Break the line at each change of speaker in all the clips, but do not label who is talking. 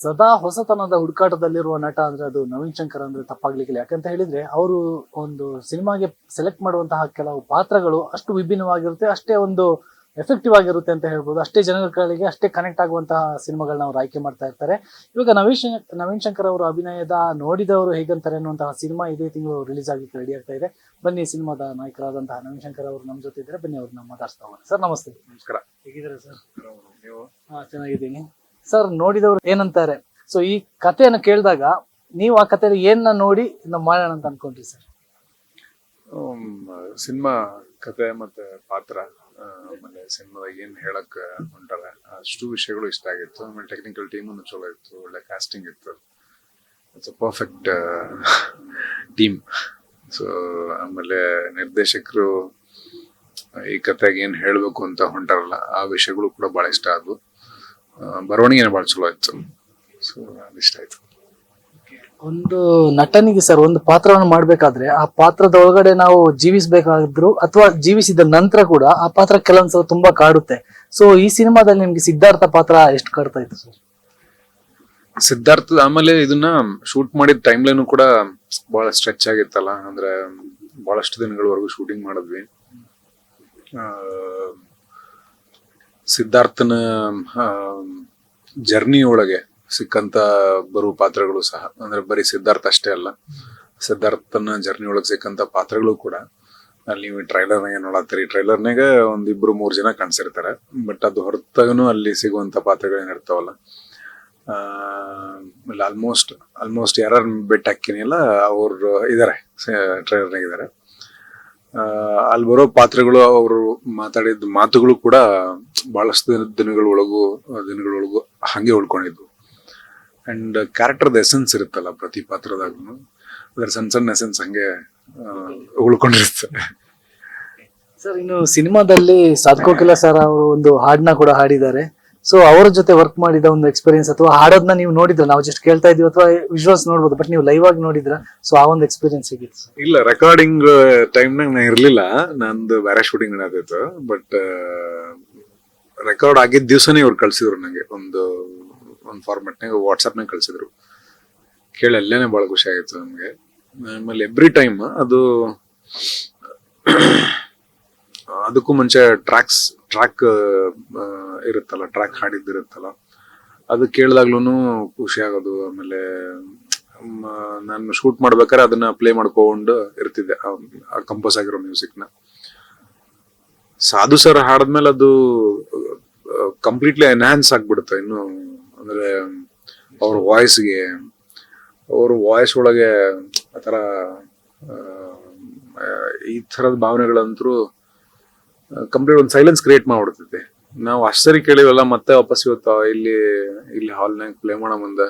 ಸದಾ ಹೊಸತನದ ಹುಡುಕಾಟದಲ್ಲಿರುವ ನಟ ಅಂದ್ರೆ ಅದು ನವೀನ್ ಶಂಕರ್ ಅಂದ್ರೆ ತಪ್ಪಾಗ್ಲಿಕ್ಕಿಲ್ಲ. ಯಾಕಂತ ಹೇಳಿದ್ರೆ ಅವರು ಒಂದು ಸಿನಿಮಾಗೆ ಸೆಲೆಕ್ಟ್ ಮಾಡುವಂತಹ ಕೆಲವು ಪಾತ್ರಗಳು ಅಷ್ಟು ವಿಭಿನ್ನವಾಗಿರುತ್ತೆ, ಅಷ್ಟೇ ಒಂದು ಎಫೆಕ್ಟಿವ್ ಆಗಿರುತ್ತೆ ಅಂತ ಹೇಳ್ಬೋದು. ಅಷ್ಟೇ ಜನಗಳಿಗೆ ಅಷ್ಟೇ ಕನೆಕ್ಟ್ ಆಗುವಂತಹ ಸಿನಿಮಾಗಳನ್ನ ಅವ್ರು ಆಯ್ಕೆ ಮಾಡ್ತಾ ಇರ್ತಾರೆ. ಇವಾಗ ನವೀನ್ ಶಂಕರ್ ಅವರು ಅಭಿನಯದ ನೋಡಿದವರು ಹೇಗಂತಾರೆ ಅನ್ನುವಂತಹ ಸಿನಿಮಾ ಇದೇ ತಿಂಗಳು ರಿಲೀಸ್ ಆಗ್ಲಿಕ್ಕೆ ರೆಡಿ ಆಗ್ತಾ ಇದೆ. ಬನ್ನಿ, ಸಿನಿಮಾದ ನಾಯಕರಾದಂತಹ ನವೀನ್ ಶಂಕರ್ ಅವರು ನಮ್ಮ ಜೊತೆ ಇದ್ದಾರೆ. ಬನ್ನಿ, ಅವ್ರನ್ನ ಮಾತಾಡ್ಸ್ತಾ ಹೋಗೋಣ. ಸರ್ ನಮಸ್ತೆ.
ನಮಸ್ಕಾರ.
ಹೇಗಿದ್ದಾರೆ ಸರ್?
ನೀವು?
ಚೆನ್ನಾಗಿದ್ದೀನಿ ಸರ್. ನೋಡಿದವರು ಏನಂತಾರೆ? ಸೊ ಈ ಕಥೆಯನ್ನು ಕೇಳಿದಾಗ ನೀವು ಆ ಕಥೆಯಲ್ಲಿ ಏನ ನೋಡಿ ನಾವು ಮಾಡೋಣ ಅಂತ ಅನ್ಕೊಂಡ್ರಿ ಸರ್?
ಸಿನಿಮಾ ಕತೆ ಮತ್ತೆ ಪಾತ್ರ, ಆಮೇಲೆ ಸಿನಿಮಾದಾಗ ಏನ್ ಹೇಳಕ್ ಹೊಂಟಾರ ಅಷ್ಟು ವಿಷಯಗಳು ಇಷ್ಟ ಆಗಿತ್ತು. ಆಮೇಲೆ ಟೆಕ್ನಿಕಲ್ ಟೀಮ್ ಚಲೋ ಇತ್ತು, ಒಳ್ಳೆ ಕಾಸ್ಟಿಂಗ್ ಇತ್ತು. It's a perfect team. So ಆಮೇಲೆ ನಿರ್ದೇಶಕರು ಈ ಕತೆಗೆ ಏನ್ ಹೇಳ್ಬೇಕು ಅಂತ ಹೊಂಟಾರಲ್ಲ ಆ ವಿಷಯಗಳು ಕೂಡ ಬಹಳ ಇಷ್ಟ ಆದ್ವು. ಬರವಣಿಗೆ ಬಹಳ ಚಲೋ ಇತ್ತು. ಸೊ ಅದಿಷ್ಟ ಆಯ್ತು.
ಒಂದು ನಟನಿಗೆ ಸರ್ ಒಂದು ಪಾತ್ರವನ್ನು ಮಾಡ್ಬೇಕಾದ್ರೆ ಆ ಪಾತ್ರದ ಒಳಗಡೆ ನಾವು ಜೀವಿಸಬೇಕಾದ್ರು ಅಥವಾ ಜೀವಿಸಿದ ನಂತರ ಕೂಡ ಆ ಪಾತ್ರ ಕೆಲವೊಂದ್ಸಲ ತುಂಬಾ ಕಾಡುತ್ತೆ. ಸೊ ಈ ಸಿನಿಮಾದಲ್ಲಿ ನಿಮ್ಗೆ ಸಿದ್ಧಾರ್ಥ ಪಾತ್ರ ಎಷ್ಟು ಕಾಡ್ತಾ ಇತ್ತು ಸರ್?
ಸಿದ್ಧಾರ್ಥ ಆಮೇಲೆ ಇದನ್ನ ಶೂಟ್ ಮಾಡಿದ ಟೈಮ್ ಲೈನು ಕೂಡ ಬಹಳ ಸ್ಟ್ರೆಚ್ ಆಗಿತ್ತಲ್ಲ. ಅಂದ್ರೆ ಬಹಳಷ್ಟು ದಿನಗಳವರೆಗೂ ಶೂಟಿಂಗ್ ಮಾಡಿದ್ವಿ. ಸಿದ್ಧಾರ್ಥನ ಜರ್ನಿ ಒಳಗೆ ಸಿಕ್ಕಂತ ಬರುವ ಪಾತ್ರಗಳು ಸಹ, ಅಂದ್ರೆ ಬರೀ ಸಿದ್ಧಾರ್ಥ ಅಷ್ಟೇ ಅಲ್ಲ, ಸಿದ್ಧಾರ್ಥನ ಜರ್ನಿ ಒಳಗೆ ಸಿಕ್ಕಂತ ಪಾತ್ರಗಳು ಕೂಡ ಅಲ್ಲಿ ನೀವು ಟ್ರೈಲರ್ನಾಗ ನೋಡತ್ತೀರಿ. ಟ್ರೈಲರ್ನಾಗ ಒಂದ್ 2-3 ಜನ ಕಾಣಿಸಿರ್ತಾರೆ. ಬಟ್ ಅದು ಹೊರತಾಗನು ಅಲ್ಲಿ ಸಿಗುವಂತ ಪಾತ್ರಗಳೇನಿರ್ತಾವಲ್ಲ, ಆಲ್ಮೋಸ್ಟ್ ಯಾರು ಬೆಟ್ ಹಾಕಿನಿಲ್ಲ ಅವ್ರು ಇದಾರೆ, ಟ್ರೈಲರ್ನಾಗ ಇದಾರೆ. ಅಲ್ಲಿ ಬರೋ ಪಾತ್ರಗಳು, ಅವರು ಮಾತಾಡಿದ ಮಾತುಗಳು ಕೂಡ ಬಹಳಷ್ಟು ದಿನಗಳೊಳಗೂ ಹಂಗೆ ಉಳ್ಕೊಂಡಿದ್ವು. ಅಂಡ್ ಕ್ಯಾರೆಕ್ಟರ್ದ ಎಸೆನ್ಸ್ ಇರುತ್ತಲ್ಲ ಪ್ರತಿ ಪಾತ್ರದಾಗೂ, ಅದ್ರ ಸಣ್ಣ ಎಸೆನ್ಸ್ ಹಂಗೆ ಉಳ್ಕೊಂಡಿರುತ್ತೆ.
ಸರ್, ಇನ್ನು ಸಿನಿಮಾದಲ್ಲಿ ಸಾಧ್ಕೋಕಿಲ್ಲ ಸರ್ ಅವರು ಒಂದು ಹಾಡನ್ನ ಕೂಡ ಹಾಡಿದ್ದಾರೆ. ಸೊ ಅವ್ರ ಜೊತೆ ವರ್ಕ್ ಮಾಡಿದ ಒಂದು ಎಕ್ಸ್ಪೀರಿಯನ್ಸ್ ಅಥವಾ ಹಾಡೋದನ್ನ ನೀವು ನೋಡಿದ್ರ? ನಾವು ಜಸ್ಟ್ ಕೇಳ್ತಾ ಇದೀವಿ ಅಥವಾ ವಿಜುವಲ್ಸ್ ನೋಡ್ಬೋದು, ಬಟ್ ನೀವು ಲೈವ್ ಆಗಿ ನೋಡಿದ್ರ? ಸೊ ಆ ಒಂದು ಎಕ್ಸ್ಪೀರಿಯನ್ಸ್ ಹೇಗಿತ್ತು?
ಇಲ್ಲ, ರೆಕಾರ್ಡಿಂಗ್ ಟೈಮ್ನಾಗ ನಾ ಇರ್ಲಿಲ್ಲ, ನಂದು ಬೇರೆ ಶೂಟಿಂಗ್ ನಡೆದಿತ್ತು. ಬಟ್ ರೆಕಾರ್ಡ್ ಆಗಿದ್ದ ದಿವ್ಸನೇ ಇವ್ರು ಕಳ್ಸಿದ್ರು ನಂಗೆ ಒಂದು ಫಾರ್ಮೆಟ್ನಾಗ, ವಾಟ್ಸ್ಆಪ್ನಾಗ ಕಳ್ಸಿದ್ರು. ಕೇಳಿ ಅಲ್ಲೇನೆ ಬಹಳ ಖುಷಿ ಆಗಿತ್ತು ನಮ್ಗೆ. ಆಮೇಲೆ ಎವ್ರಿ ಟೈಮ್ ಅದಕ್ಕೂ ಮುಂಚೆ ಟ್ರ್ಯಾಕ್ ಇರುತ್ತಲ್ಲ, ಟ್ರ್ಯಾಕ್ ಹಾಡಿದ್ದಿರುತ್ತಲ್ಲ, ಅದು ಕೇಳಿದಾಗ್ಲೂ ಖುಷಿ ಆಗೋದು. ಆಮೇಲೆ ನಾನು ಶೂಟ್ ಮಾಡ್ಬೇಕಾದ್ರೆ ಅದನ್ನ ಪ್ಲೇ ಮಾಡ್ಕೊಂಡು ಇರ್ತಿದ್ದೆ, ಕಂಪೋಸ್ ಆಗಿರೋ ಮ್ಯೂಸಿಕ್ನ. ಸಾಧು ಸರ್ ಹಾಡಿದ್ಮೇಲೆ ಅದು ಕಂಪ್ಲೀಟ್ಲಿ ಎನ್ಹಾನ್ಸ್ ಆಗ್ಬಿಡುತ್ತೆ ಇನ್ನು. ಅಂದ್ರೆ ಅವ್ರ ವಾಯ್ಸ್ ಒಳಗೆ ಆತರ ಈ ತರದ ಭಾವನೆಗಳಂತರೂ ಕಂಪ್ಲೀಟ್ ಒಂದು ಸೈಲೆನ್ಸ್ ಕ್ರಿಯೇಟ್ ಮಾಡ್ಬಿಡ್ತೈತಿ. ನಾವು ಅಷ್ಟರಿ ಕೇಳಿವಲ್ಲ, ಮತ್ತೆ ವಾಪಸ್ ಇವತ್ತು ಇಲ್ಲಿ ಹಾಲ್ನಾಗ ಪ್ಲೇ ಮಾಡೋ ಮುಂದೆ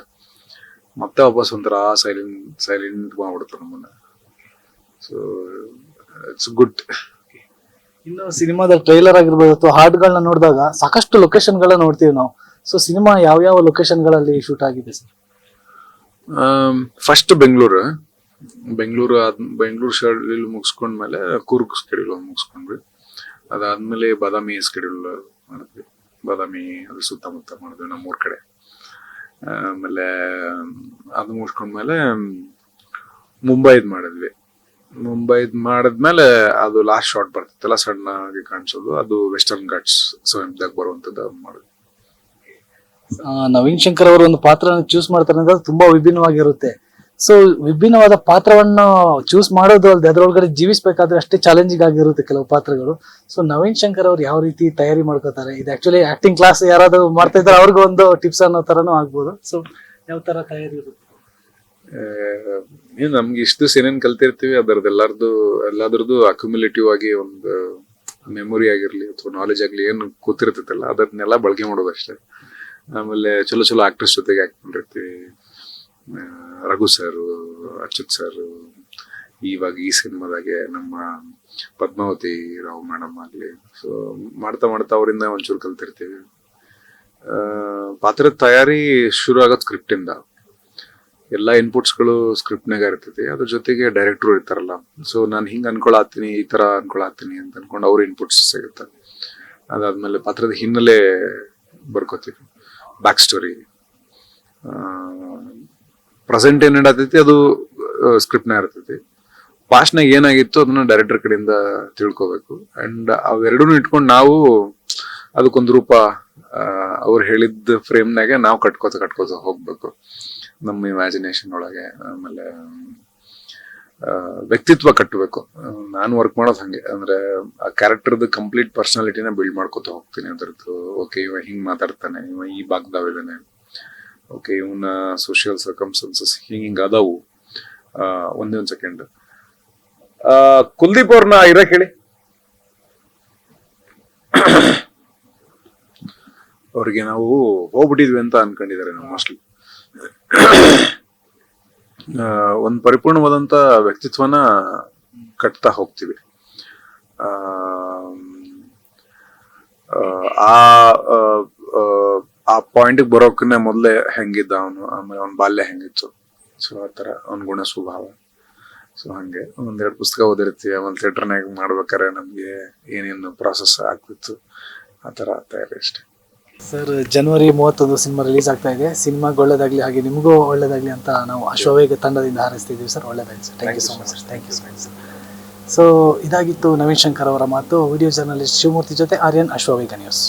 ಮತ್ತೆ ವಾಪಸ್ ಒಂಥರ ಸೈಲೆಂಟ್ ಮಾಡ್ಬಿಡ್ತಾರೆ ನಮ್ಮನ್ನ. So it's good.
ಇನ್ನು ಸಿನಿಮಾದ ಟ್ರೈಲರ್ ಆಗಿರ್ಬೋದು ಅಥವಾ ಹಾಡುಗಳನ್ನ ನೋಡಿದಾಗ ಸಾಕಷ್ಟು ಲೊಕೇಶನ್ ಗಳನ್ನ ನೋಡ್ತೀವಿ ನಾವು. ಸೊ ಸಿನಿಮಾ ಯಾವ ಲೊಕೇಶನ್ ಗಳಲ್ಲಿ ಶೂಟ್ ಆಗಿದೆ ಸರ್?
ಫಸ್ಟ್ ಬೆಂಗಳೂರು ಶೆಡ್ಯೂಲ್ ಮುಗಿಸ್ಕೊಂಡ್ಮೇಲೆ ಕೂರ್ಗ್ ಶೆಡ್ಯೂಲ್ ಮುಗಿಸ್ಕೊಂಡ್ವಿ. ಅದಾದ್ಮೇಲೆ ಬಾದಾಮಿ ಶೆಡ್ಯೂಲ್ ಮಾಡಿದ್ವಿ. ಬಾದಾಮಿ ಅದ್ರ ಸುತ್ತಮುತ್ತ ಮಾಡಿದ್ವಿ, ನಮ್ಮೂರ್ ಕಡೆ. ಆಮೇಲೆ ಅದು ಮುಗಿಸ್ಕೊಂಡ್ಮೇಲೆ ಮುಂಬೈದ್ ಮಾಡಿದ್ಮೇಲೆ ಅದು ಲಾಸ್ಟ್ ಶಾಟ್ ಬರ್ತಿತ್ತಲ್ಲ, ಸಣ್ಣ ಆಗಿ ಕಾಣಿಸೋದು, ಅದು ವೆಸ್ಟರ್ನ್ ಘಾಟ್ಸ್ ಸಮೀಪದಾಗ ಬರುವಂತದ್ದು ಮಾಡಿದ್ವಿ.
ನವೀನ್ ಶಂಕರ್ ಅವರು ಒಂದು ಪಾತ್ರನ ಚೂಸ್ ಮಾಡ್ತಾರೆ ಅಂದ್ರೆ ತುಂಬಾ ವಿಭಿನ್ನವಾಗಿರುತ್ತೆ. ಸೊ ವಿಭಿನ್ನವಾದ ಪಾತ್ರವನ್ನು ಚೂಸ್ ಮಾಡೋದು ಅಲ್ಲದೆ ಅದರೊಳಗಡೆ ಜೀವಿಸಬೇಕಾದ್ರೆ ಅಷ್ಟೇ ಚಾಲೆಂಜಿಂಗ್ ಆಗಿರುತ್ತೆ ಕೆಲವು ಪಾತ್ರಗಳು. ಸೊ ನವೀನ್ ಶಂಕರ್ ಅವ್ರು ಯಾವ ರೀತಿ ತಯಾರಿ ಮಾಡ್ಕೋತಾರೆ? ಇದು ಆಕ್ಚುಲಿ ಆಕ್ಟಿಂಗ್ ಕ್ಲಾಸ್ ಯಾರಾದ್ರೂ ಮಾಡ್ತಾ ಇದ್ದಾರೆ ಅವ್ರಿಗೂ ಒಂದು ಟಿಪ್ಸ್ ಅನ್ನೋ ತರನು ಆಗ್ಬೋದು. ಸೊ ಯಾವ ತರ ತಯಾರಿ ಇರುತ್ತೆ?
ನಮ್ಗೆ ಇಷ್ಟು ಏನೇನ್ ಕಲ್ತಿರ್ತೀವಿ ಎಲ್ಲಾದ್ರದ್ದು ಅಕ್ಯುಮುಲೇಟಿವ್ ಆಗಿ ಒಂದು ಮೆಮೊರಿ ಆಗಿರ್ಲಿ ಅಥವಾ ನಾಲೆಜ್ ಆಗ್ಲಿ ಏನು ಕೂತಿರ್ತೈತಲ್ಲ, ಅದನ್ನೆಲ್ಲ ಬಳಕೆ ಮಾಡೋದು ಅಷ್ಟೇ. ಆಮೇಲೆ ಚಲೋ ಆಕ್ಟರ್ಸ್ ಜೊತೆಗೆ ಆಕ್ಟ್ ಮಾಡಿರ್ತೀವಿ. ರಘು ಸರ್, ಅಚ್ಯುತ್ ಸರ್, ಇವಾಗ ಈ ಸಿನಿಮಾದಾಗೆ ನಮ್ಮ ಪದ್ಮಾವತಿ ರಾವ್ ಮೇಡಮ್ ಆಗ್ಲಿ. ಸೊ ಮಾಡ್ತಾ ಅವರಿಂದ ಒಂಚೂರು ಕಲ್ತಿರ್ತೀವಿ. ಪಾತ್ರದ ತಯಾರಿ ಶುರು ಆಗೋದು ಸ್ಕ್ರಿಪ್ಟ್ ಇಂದ. ಎಲ್ಲಾ ಇನ್ಪುಟ್ಸ್ಗಳು ಸ್ಕ್ರಿಪ್ಟ್ನಾಗ ಇರ್ತೈತಿ. ಅದ್ರ ಜೊತೆಗೆ ಡೈರೆಕ್ಟರ್ ಇರ್ತಾರಲ್ಲ, ಸೊ ನಾನು ಹಿಂಗ್ ಅನ್ಕೊಳತ್ತೀನಿ, ಈ ತರ ಅನ್ಕೊಳತ್ತೀನಿ ಅಂತ ಅನ್ಕೊಂಡು ಅವ್ರ ಇನ್ಪುಟ್ಸ್ ಸಿಗುತ್ತೆ. ಅದಾದ್ಮೇಲೆ ಪಾತ್ರದ ಹಿನ್ನೆಲೆ ಬರ್ಕೋತೀವಿ, ಬ್ಯಾಕ್ ಸ್ಟೋರಿ, ಪ್ರೆಸೆಂಟ್ ಏನ್ ನಡತೈತಿ ಅದು ಸ್ಕ್ರಿಪ್ಟ್ನ ಇರ್ತೈತಿ. ಪಾಸ್ಟ್ನಾಗ ಏನಾಗಿತ್ತು ಅದನ್ನ ಡೈರೆಕ್ಟರ್ ಕಡೆಯಿಂದ ತಿಳ್ಕೊಬೇಕು. ಅಂಡ್ ಅವೆರಡೂ ಇಟ್ಕೊಂಡು ನಾವು ಅದಕ್ಕೊಂದು ರೂಪ ಅವ್ರು ಹೇಳಿದ ಫ್ರೇಮ್ನಾಗೆ ನಾವು ಕಟ್ಕೋತ ಹೋಗ್ಬೇಕು ನಮ್ಮ ಇಮ್ಯಾಜಿನೇಷನ್ ಒಳಗೆ. ಆಮೇಲೆ ವ್ಯಕ್ತಿತ್ವ ಕಟ್ಟಬೇಕು. ನಾನು ವರ್ಕ್ ಮಾಡೋದು ಹಂಗೆ, ಅಂದ್ರೆ ಆ ಕ್ಯಾರೆಕ್ಟರ್ದು ಕಂಪ್ಲೀಟ್ ಪರ್ಸನಾಲಿಟಿನ ಬಿಲ್ಡ್ ಮಾಡ್ಕೊತ ಹೋಗ್ತೀನಿ. ಅದ್ರದ್ದು ಓಕೆ ಇವ ಹಿಂಗ್ ಮಾತಾಡ್ತಾನೆ, ಇವ ಈ ಭಾಗದಾವ ಇದಾನೆ, ಓಕೆ ಇವನ ಸೋಷಿಯಲ್ ಸರ್ಕಮ್ಸ್ಟೆನ್ಸಸ್ ಹಿಂಗ ಅದಾವು. ಒಂದೇ ಒಂದ್ ಸೆಕೆಂಡ್, ಕುಲ್ದೀಪ್ ಅವ್ರನ್ನ ಇರಕ್ ಹೇಳಿ. ಅವ್ರಿಗೆ ನಾವು ಹೋಗ್ಬಿಟ್ಟಿದ್ವಿ ಅಂತ ಅನ್ಕೊಂಡಿದ್ದಾರೆ ನಾವು ಮೋಸ್ಟ್ಲಿ. ಒಂದ್ ಪರಿಪೂರ್ಣವಾದಂತ ವ್ಯಕ್ತಿತ್ವನ ಕಟ್ತಾ ಹೋಗ್ತೀವಿ. ಆ ಪಾಯಿಂಟ್ ಬರೋಕನ್ನ ಮೊದ್ಲೇ ಹೆಂಗಿದ್ದ ಅವನು, ಆಮೇಲೆ ಅವನ ಬಾಲ್ಯ ಹೆಂಗಿತ್ತು, ಸೊ ಆತರ ಅವನ ಗುಣ ಸ್ವಭಾವ. ಸೊ ಹಂಗೆ ಒಂದೆರಡು ಪುಸ್ತಕ ಓದಿರ್ತೀವಿ, ಆಮೇಲೆ ಥಿಯೇಟರ್ನಾಗ ಮಾಡ್ಬೇಕಾರೆ ನಮ್ಗೆ ಏನೇನು ಪ್ರಾಸೆಸ್ ಆಗ್ತಿತ್ತು ಆ ತರ ಆಗ್ತಾ ಇದೆ ಅಷ್ಟೇ.
ಸರ್, ಜನವರಿ 31 ಸಿನಿಮಾ ರಿಲೀಸ್ ಆಗ್ತಾ ಇದೆ. ಸಿನಿಮಾಗೆ ಒಳ್ಳೇದಾಗ್ಲಿ, ಹಾಗೆ ನಿಮಗೂ ಒಳ್ಳೇದಾಗ್ಲಿ ಅಂತ ನಾವು ಅಶ್ವವೇಗ ತಂಡದಿಂದ ಹಾರೈಸ್ತಿದ್ದೀವಿ ಸರ್. ಒಳ್ಳೇದಾಗಲಿ sir. Thank you so much. Thank you sir. So ಇದಾಗಿತ್ತು ನವೀನ್ ಶಂಕರ್ ಅವರ ಮಾತು. ವಿಡಿಯೋ ಜರ್ನಲಿಸ್ಟ್ ಶಿವಮೂರ್ತಿ ಜೊತೆ ಆರ್ಯನ್, ಅಶ್ವವೇಗ ನ್ಯೂಸ್.